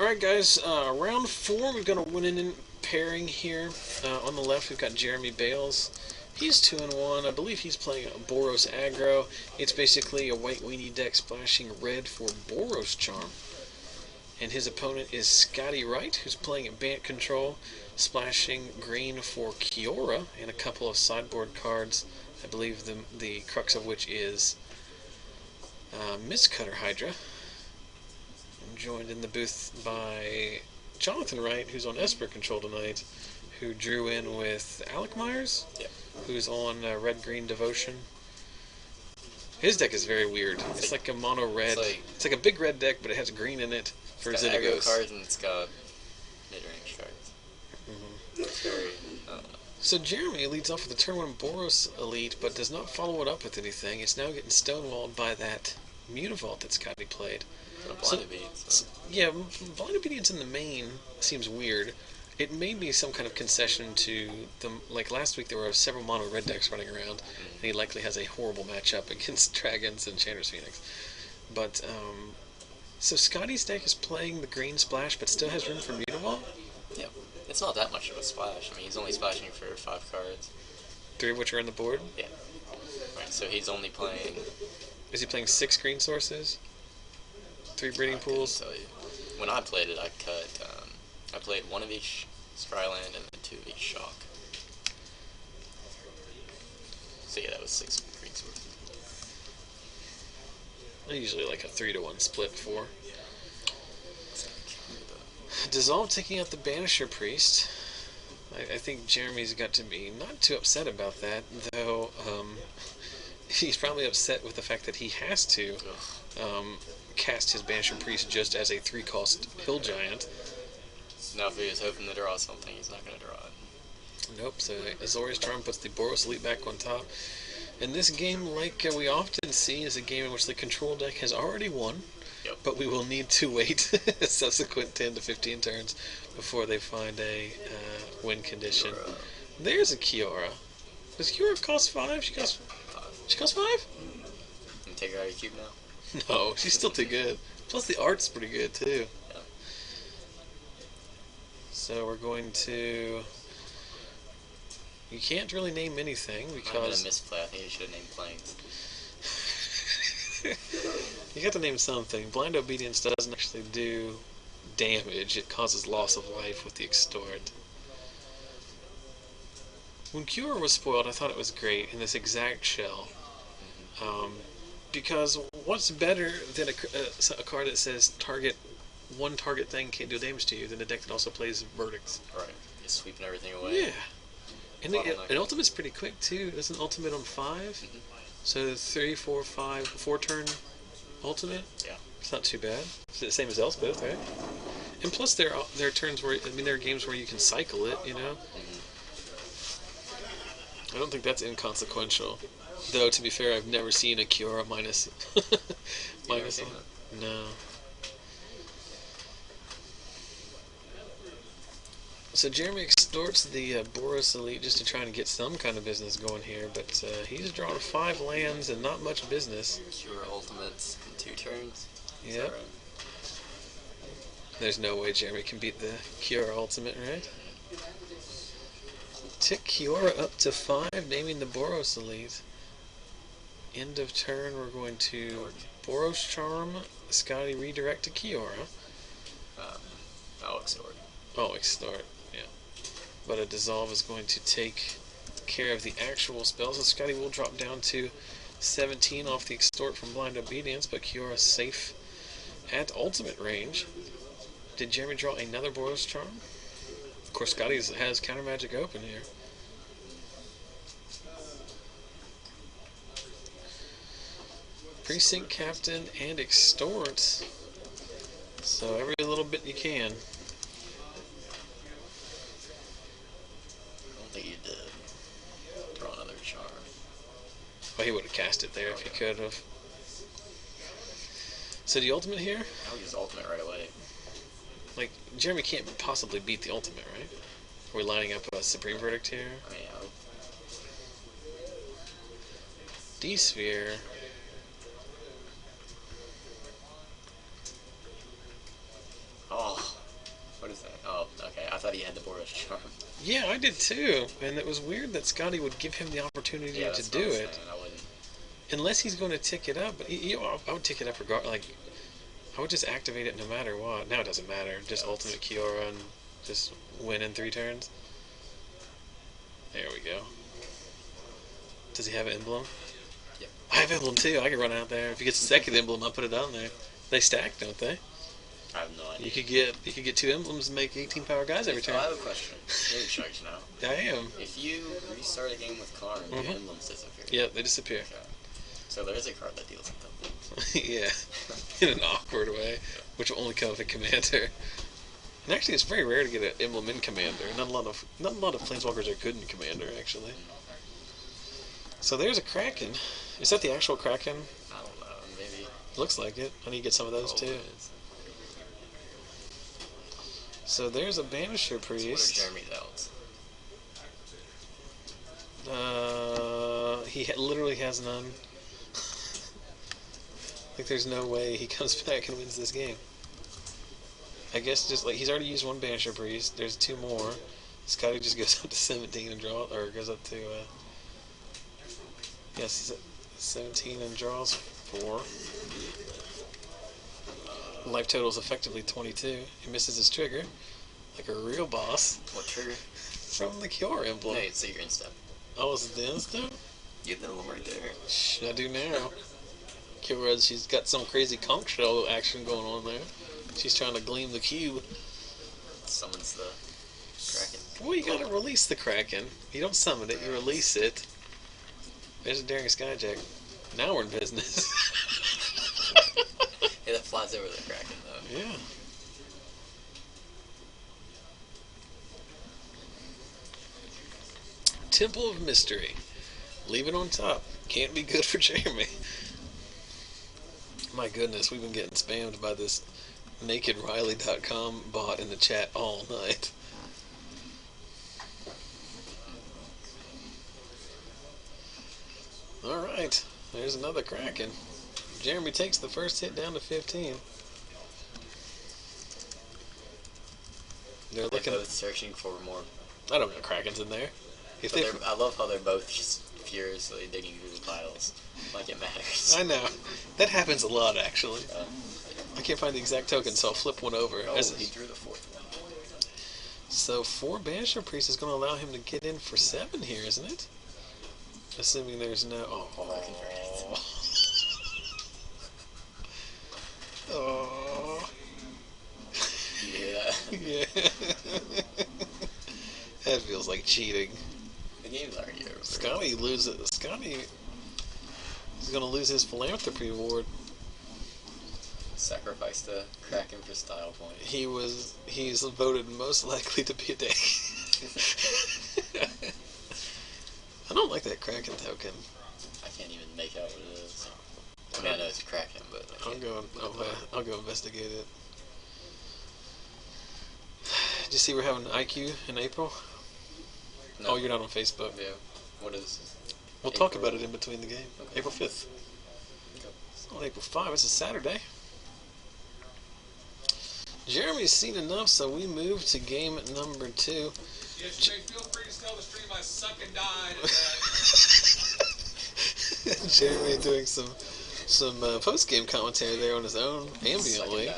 Alright guys, round 4, we've got a winning pairing here. On the left, we've got Jeremy Bales. He's 2-1. I believe he's playing Boros Aggro. It's basically a white weenie deck splashing red for Boros Charm. And his opponent is Scotty Wright, who's playing Bant Control, splashing green for Kiora and a couple of sideboard cards. I believe the crux of which is Mistcutter Hydra. I'm joined in the booth by Jonathan Wright, who's on Esper Control tonight, who drew in with Alec Myers, who's on Red-Green Devotion. His deck is very weird. It's like a mono-red. It's like a big red deck, but it has green in it for It's got aggro Zitagos. cards and it's got mid-range cards. It's very, I don't know. So Jeremy leads off with a turn 1 Boros Elite, but does not follow it up with anything. It's now getting stonewalled by that Mutavault that Scotty played. Blind Obedience. Yeah, Blind Obedience in the main seems weird. It may be some kind of concession to the, like last week there were several mono red decks running around, and he likely has a horrible matchup against Dragons and Chandler's Phoenix. But, so Scotty's deck is playing the green splash, but still has room for Mutavault? Yeah, it's not that much of a splash. I mean, he's only splashing for 5 cards. 3 of which are on the board? Yeah. Right, so he's only playing... Is he playing 6 green sources? 3 breeding pools? Tell you. When I played it, I played 1 of each Scryland and then 2 of each Shock. So yeah, that was 6 green sources. I usually like a 3-to-1 split for. Dissolve taking out the Banisher Priest. I think Jeremy's got to be not too upset about that, though he's probably upset with the fact that he has to cast his Banisher Priest just as a 3-cost Hill Giant. Now if he was hoping to draw something, he's not going to draw it. Nope, so Azorius Charm puts the Boros Elite back on top. And this game, like we often see, is a game in which the control deck has already won, but we will need to wait subsequent 10 to 15 turns before they find a win condition. There's a Kiora. Does Kiora cost 5? She costs 5? You take her out of your cube now? No, she's still too good. Plus the art's pretty good too. Yeah. So we're going to... You can't really name anything because... I'm going to misplay. I think you should have named Planes. You got to name something. Blind Obedience doesn't actually do damage. It causes loss of life with the Extort. When Cure was spoiled, I thought it was great in this exact shell. Because what's better than a card that says one target thing can't do damage to you than a deck that also plays Verdicts? Right. You're sweeping everything away. Yeah. And an ultimate's pretty quick too. It's an ultimate on 5. So 3, 4, 5, 4-turn ultimate. Yeah. It's not too bad. It's the same as Elspeth, right? And plus there are turns where, I mean, there are games where you can cycle it, you know? I don't think that's inconsequential. Though, to be fair, I've never seen a Kiora minus... minus one. No. So Jeremy extorts the Boros Elite just to try and get some kind of business going here, but he's drawn 5 lands and not much business. Cure ultimates in 2 turns? Yep. Right? There's no way Jeremy can beat the Kiora ultimate, right? Tick Kiora up to 5, naming the Boros Elite. End of turn, we're going to Boros Charm, Scotty redirect to Kiora. I'll extort. Oh, extort, yeah. But a dissolve is going to take care of the actual spell, so Scotty will drop down to 17 off the extort from Blind Obedience, but Kiora's safe at ultimate range. Did Jeremy draw another Boros Charm? Of course, Scotty has Counter Magic open here. Precinct Captain and Extort. So every little bit you can. I don't think you did. Draw another charm. Well, he would have cast it there if he could have. So the ultimate here? I would use ultimate right away. Like, Jeremy can't possibly beat the ultimate, right? We're lining up a Supreme Verdict here. I mean, D-Sphere. oh, thought he had the Boros charm. Yeah, I did too. And it was weird that Scotty would give him the opportunity to do it. I wouldn't. Unless he's going to tick it up. But I would tick it up regardless. Like, I would just activate it no matter what. Now it doesn't matter. Just ultimate Kiora and just win in 3 turns. There we go. Does he have an emblem? Yep. I have emblem too. I can run out there. If he gets a second emblem, I'll put it on there. They stack, don't they? I have no idea. You could get 2 emblems and make 18 power guys every turn. I have a question. You're in charge now. I am. If you restart a game with Karn, do emblems disappear? Yeah, they disappear. Okay. So there is a card that deals with them. Yeah, in an awkward way, which will only come with a commander. And actually, it's very rare to get an emblem in commander. Not a lot of planeswalkers are good in commander, actually. So there's a Kraken. Is that the actual Kraken? I don't know. Maybe. Looks like it. I need to get some of those too. So there's a Banisher Priest. So what are Jeremy's outs? He literally has none. Like, there's no way he comes back and wins this game. I guess just like he's already used 1 Banisher Priest. There's 2 more. Scotty just goes up to 17 and draws, or goes up to yes, 17 and draws 4. Life total is effectively 22. He misses his trigger, like a real boss. What trigger? From the Kiora emblem. No, it's your instant. Oh, is it the instant? You have the emblem right there. Shh, I do now. Kiora, she's got some crazy conch shell action going on there. She's trying to gleam the cube. Summons the Kraken. Well, you gotta release the Kraken. You don't summon it, you release it. There's a Daring Skyjack. Now we're in business. Yeah, that flies over the Kraken, though. Yeah. Temple of Mystery. Leave it on top. Can't be good for Jeremy. My goodness, we've been getting spammed by this nakedriley.com bot in the chat all night. Alright, there's another Kraken. Jeremy takes the first hit down to 15. They're looking. Both searching for more. I don't know Krakens in there. If they, I love how they're both just furiously digging through the piles, like it matters. I know. That happens a lot, actually. I can't find the exact token, so I'll flip one over. Oh, he drew the 4th one. So 4 Banisher Priest is going to allow him to get in for 7 here, isn't it? Assuming there's no... Oh. Oh. You hear that? Yeah. That feels like cheating. The game's already over. Scotty loses. Scotty is going to lose his philanthropy award. Sacrifice the Kraken for style points. He's voted most likely to be a dick. I don't like that Kraken token. I can't even make out what it is. I mean, I know it's a Kraken, but I'll go investigate it. Did you see we're having IQ in April? No. Oh, you're not on Facebook. Yeah. What is? We'll talk about it in between the game. Okay. April 5th. Okay. It's not April 5. It's a Saturday. Jeremy's seen enough, so we move to game number 2. Yes, you may feel free to tell the stream I suck and die today. Jeremy doing some post-game commentary there on his own, ambiently.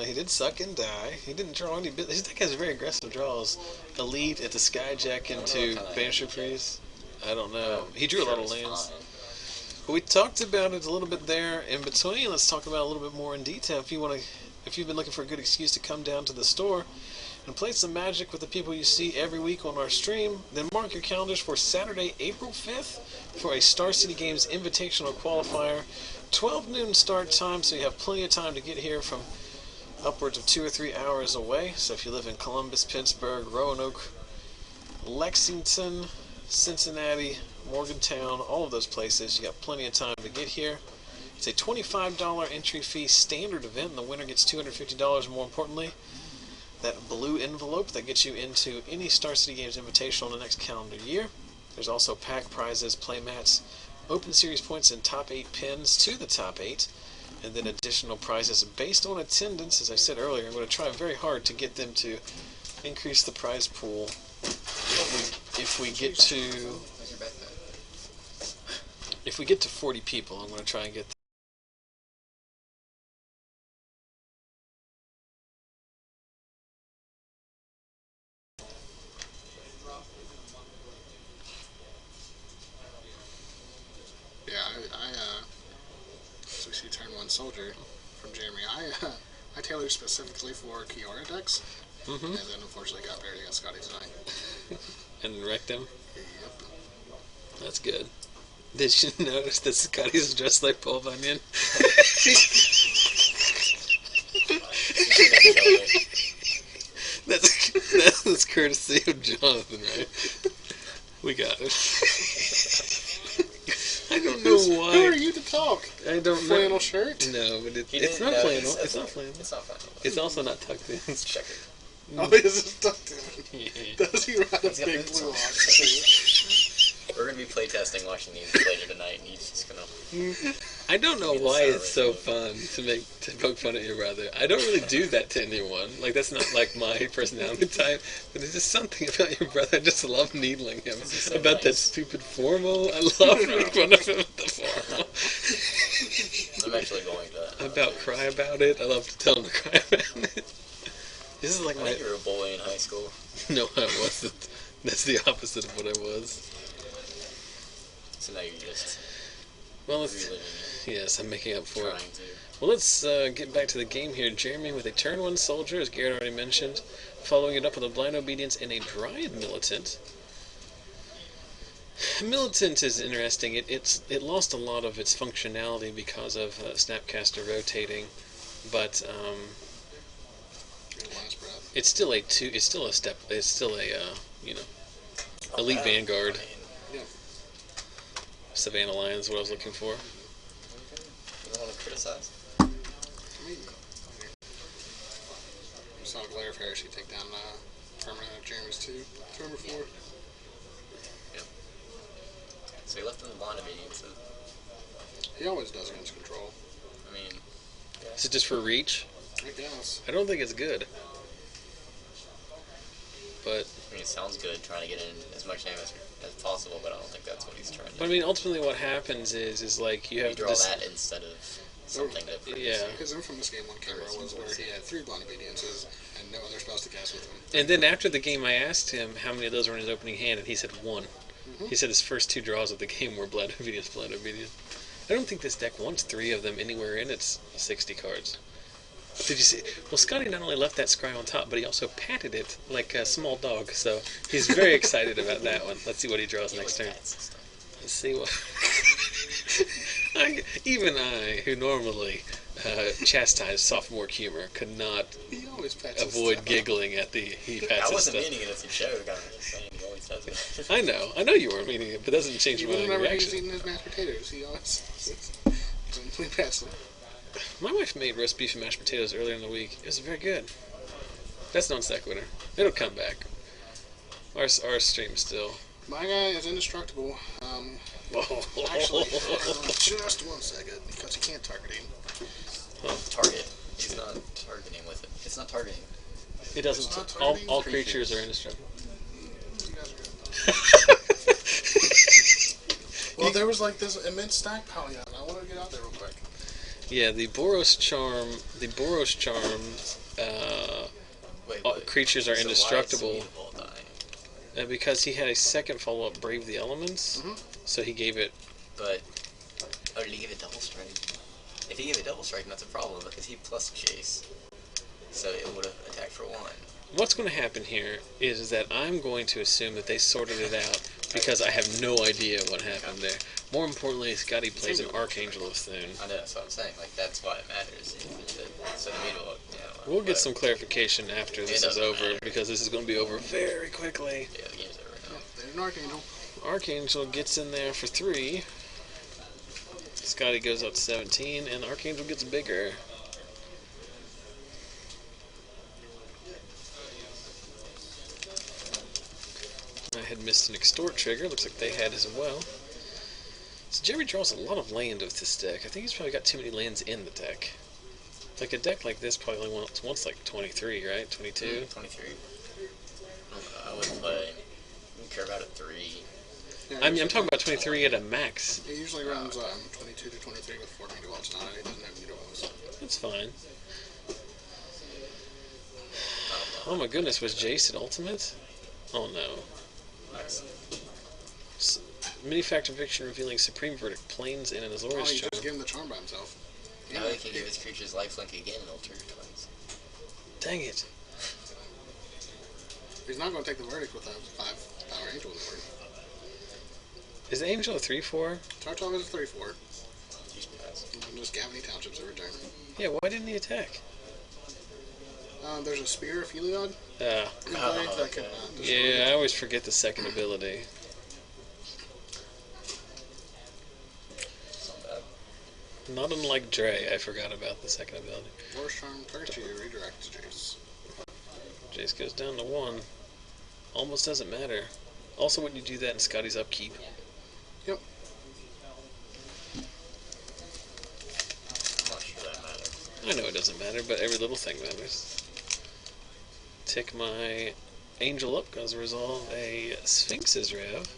He did suck and die. He didn't draw any... His deck has very aggressive draws. Elite at the Skyjack into Banisher Priest. I don't know. He drew a lot of lands. But we talked about it a little bit there in between. Let's talk about it a little bit more in detail. If you've been looking for a good excuse to come down to the store and play some Magic with the people you see every week on our stream, then mark your calendars for Saturday, April 5th for a Star City Games Invitational Qualifier. 12 noon start time, so you have plenty of time to get here from upwards of 2 or 3 hours away. So if you live in Columbus, Pittsburgh, Roanoke, Lexington, Cincinnati, Morgantown, all of those places, you got plenty of time to get here. It's a $25 entry fee standard event, and the winner gets $250. More importantly, that blue envelope that gets you into any Star City Games Invitational in the next calendar year. There's also pack prizes, play mats, Open Series points, and top 8 pins to the top 8, and then additional prizes based on attendance. As I said earlier, I'm going to try very hard to get them to increase the prize pool if we get to Where's your backpack? 40 people. I'm going to try and get. Yeah, so we see turn 1 soldier from Jeremy. I tailored specifically for Kiora decks, and then unfortunately got paired against Scotty tonight. And wrecked him. Yep. That's good. Did you notice that Scotty's dressed like Paul Bunyan? That's courtesy of Jonathan, right? We got it. I don't know why. Who are you to talk? I don't know. Flannel shirt? No, but He it's didn't not know. flannel. It's not flannel. It's not flannel. It's also not tucked in. It's checkered. Oh, is it stuck to him? Yeah. Does he ride a He's got big boots blue on. ox? We're gonna be playtesting watching these later tonight, and he's just gonna. I don't know Be the why star it's so of fun to poke fun at your brother. I don't really do that to anyone. Like, that's not like my personality type. But there's just something about your brother. I just love needling him so about that nice. stupid formal. I love making fun of him with the formal. I'm actually going to. About cry about it. I love to tell him to cry about it. This is like I my. think you were a bully in high school. No, I wasn't. That's the opposite of what I was. So now you're just Well, let's. reliving Yes, I'm making up it, for trying it. to. Well, let's get back to the game here. Jeremy with a turn 1 soldier, as Garrett already mentioned, following it up with a blind obedience and a dryad militant. Militant is interesting. It lost a lot of its functionality because of Snapcaster rotating, but Last breath. it's still a elite vanguard. I mean, Savannah Lions is what I was looking for. you don't want to criticize. I mean, we saw Glare of Heresy take down permanent of Jeremy's 2. Turn number 4. So he left him the blind obedience. So, He always does against control. I mean, Is it just for reach? I guess. I don't think it's good. But it sounds good trying to get in as much damage as possible, but I don't think that's what he's trying to do. I mean, ultimately, what happens is like you have You draw this. that instead of something that. Yeah. His infamous game 1 camera was where he had 3 blind obediences and no other spells to cast with him. And then after the game, I asked him how many of those were in his opening hand, and he said 1. He said his first 2 draws of the game were blind obedience, blind obedience. I don't think this deck wants 3 of them anywhere in its 60 cards. Did you see? Well, Scotty not only left that scry on top, but he also patted it like a small dog. So he's very excited about that one. Let's see what he draws next turn. Let's see what. Even I, who normally chastise sophomore humor, could not He always pats his avoid stuff. giggling at the he pats I his wasn't stuff. meaning it as a joke. I'm just saying he always does it. I know you weren't meaning it, but that doesn't change Even my whenever he's reaction. eating his mashed potatoes, he always simply pats them. My wife made roast beef and mashed potatoes earlier in the week. It was very good. That's non sequitur. It'll come back. Our stream still. My guy is indestructible. Actually, just 1 second, because he can't target him. Target. He's not targeting with it. It's not targeting. It doesn't. It's not All targeting creatures are indestructible. You guys are good. Well, there was like this immense stack polygon. I wanted to get out there real quick. Yeah, the Boros charm. Wait. Creatures are So indestructible. why is Sweetable dying? Because he had a second follow up, Brave the Elements. So he gave it. But did he give it double strike? If he gave it double strike, that's a problem because he plus chase. So it would have attacked for 1. What's going to happen here is that I'm going to assume that they sorted it out because I have no idea what happened there. More importantly, Scotty plays an Archangel of Thune. I know, that's what I'm saying. Like, that's why it matters. So the middle, We'll get some clarification after this is doesn't over matter. because this is going to be over very quickly. Yeah, the game's over now. There's an Archangel. Archangel gets in there for 3. Scotty goes up to 17, and Archangel gets bigger. I had missed an Extort trigger. Looks like they had as well. So Jerry draws a lot of land with this deck. I think he's probably got too many lands in the deck. Like a deck like this probably only wants like 23, right? 22? 23. I wouldn't play. You care about a 3. Yeah, I'm talking about 23 at a max. It usually runs 22 to 23 with 14 to watch. Not it doesn't have any duels. That's fine. Oh my goodness, was Jace at ultimate? Oh no. Nice. Mini factor fiction revealing Supreme Verdict, Plains and an Oh, Azorius you charm. just give him the charm by himself. Now he can give his creatures lifelink again and alter twice. Dang it. He's not going to take the verdict with a 5 power angel in the board. Is Angel a 3/4? Tartov is a 3/4. Use pass. And just Gavany Townships every turn. Yeah, why didn't he attack? There's a Spear of Heliod. Ah. That can, Yeah, I always forget the second ability. It's not bad. Not unlike Dre, I forgot about the second ability. Force Charm, target you, redirect to Jace. Jace goes down to 1. Almost doesn't matter. Also, when you do that in Scotty's upkeep. Yep. I'm not sure that matters. I know it doesn't matter, but every little thing matters. Tick my Angel up, because resolve a Sphinx's Rev.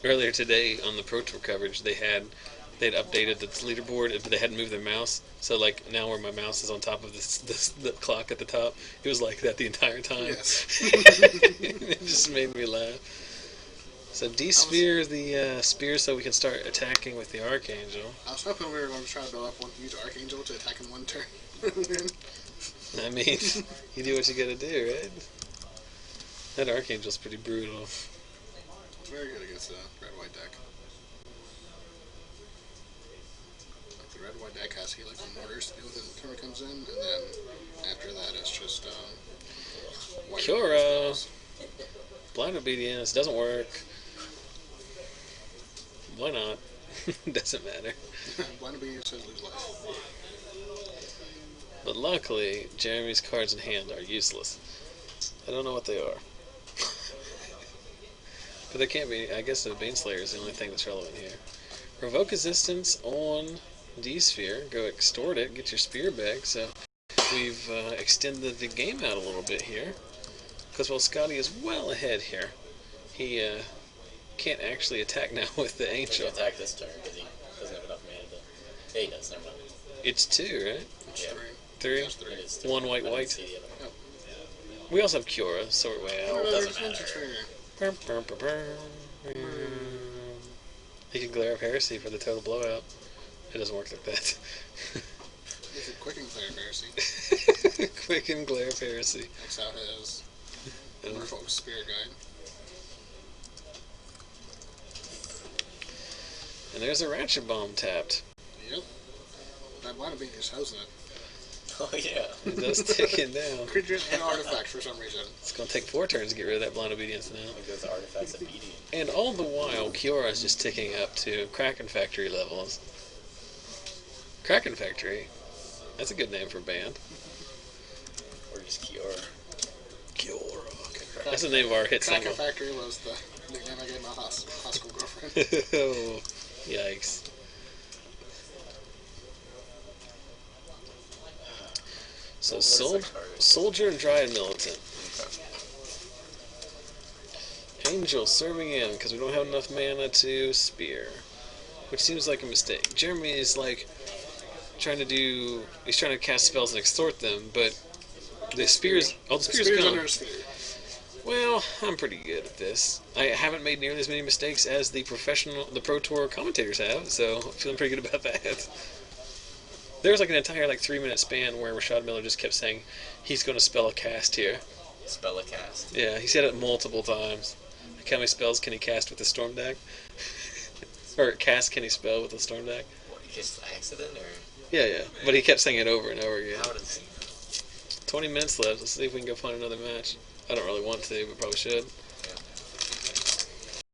Earlier today on the Pro Tour coverage, they'd updated the leaderboard, but they hadn't moved their mouse. So like now, where my mouse is on top of the clock at the top, it was like that the entire time. Yes. It just made me laugh. So de-spear the spear so we can start attacking with the Archangel. I was hoping we were going to try to build up one, use Archangel to attack in one turn. I mean, you do what you gotta do, right? That Archangel's pretty brutal. It's very good against the red-white deck. Like the red-white deck has Helix and Mortars to deal with it when the turn comes in, and then after that it's just white. Cura! Blind Obedience doesn't work. Why not? Doesn't matter. Blind Obedience says lose life. But luckily, Jeremy's cards in hand are useless. I don't know what they are. But they can't be. I guess the Baneslayer is the only thing that's relevant here. Revoke Resistance on D-Sphere. Go extort it, get your spear back. So we've extended the game out a little bit here. Because while Scotty is well ahead here, he can't actually attack now with the Angel. He can attack this turn because he doesn't have enough mana to... Yeah, he does, never mind. It's 2, right? It's Yeah. 3? It's 3. It is 3. 1 white, I didn't white. see the other one. We also have Cura, sort way out. Doesn't matter. He can glare up Heresy for the total blowout. It doesn't work like that. It's a quick and clear Heresy. Quick and glare up Heresy. X out his Merfolk Spirit Guide. And there's a Ratchet Bomb tapped. Yep. That Blind Obedience is hosing it. Oh, yeah. It does tick it down. Creatures and artifacts for some reason. It's going to take 4 turns to get rid of that Blind Obedience now. It goes to Artifacts Obedience. And all the while, Kiora is just ticking up to Kraken Factory levels. Kraken Factory? That's a good name for a band. Or just Kiora. Kiora. That's the name of our hit Kraken single. Factory was the nickname I gave my high school girlfriend. Oh, yikes. So Soldier and Dryad Militant. Angel serving in because we don't have enough mana to spear, which seems like a mistake. Jeremy is like he's trying to cast spells and extort them, but the spears, all the spears are gone. under his spear. Well, I'm pretty good at this. I haven't made nearly as many mistakes as the Pro Tour commentators have, so I'm feeling pretty good about that. There was like an entire 3-minute span where Rashad Miller just kept saying he's going to spell a cast here. Spell a cast. Yeah, he said it multiple times. Like how many spells can he cast with the Storm deck? Or cast can he spell with the Storm deck? What, just accident or... Yeah. But he kept saying it over and over again. How does... 20 minutes left. Let's see if we can go find another match. I don't really want to, but probably should.